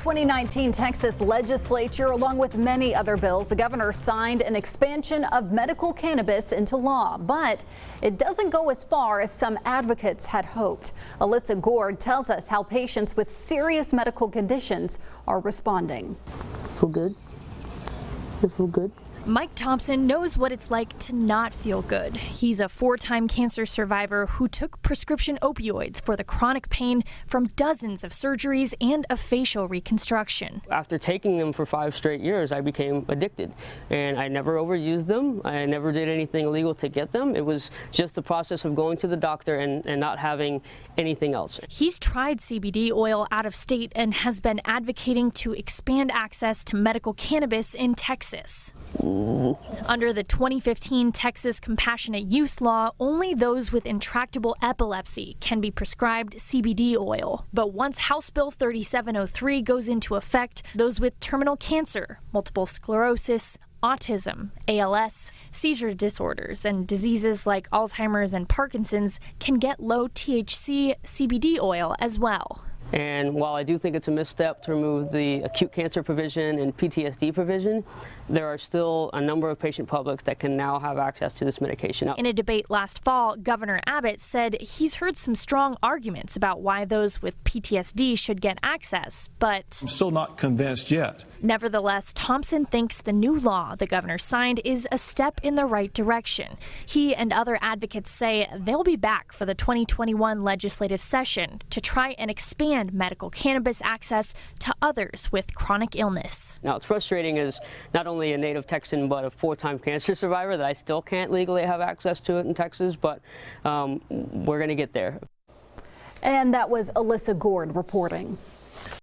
2019 Texas legislature, along with many other bills, the governor signed an expansion of medical cannabis into law, but it doesn't go as far as some advocates had hoped. Alyssa Gord tells us how patients with serious medical conditions are responding. Feel good? You feel good? Mike Thompson knows what it's like to not feel good. He's a 4-time cancer survivor who took prescription opioids for the chronic pain from dozens of surgeries and a facial reconstruction. After taking them for 5 straight years, I became addicted, and I never overused them. I never did anything illegal to get them. It was just the process of going to the doctor and not having anything else. He's tried CBD oil out of state and has been advocating to expand access to medical cannabis in Texas. Under the 2015 Texas Compassionate Use Law, only those with intractable epilepsy can be prescribed CBD oil. But once House Bill 3703 goes into effect, those with terminal cancer, multiple sclerosis, autism, ALS, seizure disorders, and diseases like Alzheimer's and Parkinson's can get low THC CBD oil as well. And while I do think it's a misstep to remove the acute cancer provision and PTSD provision, there are still a number of patient publics that can now have access to this medication. In a debate last fall, Governor Abbott said he's heard some strong arguments about why those with PTSD should get access, but I'm still not convinced yet. Nevertheless, Thompson thinks the new law the governor signed is a step in the right direction. He and other advocates say they'll be back for the 2021 legislative session to try and expand medical cannabis access to others with chronic illness. Now, it's frustrating as not only a native Texan, but a 4-time cancer survivor that I still can't legally have access to it in Texas, but we're going to get there. And that was Alyssa Gord reporting.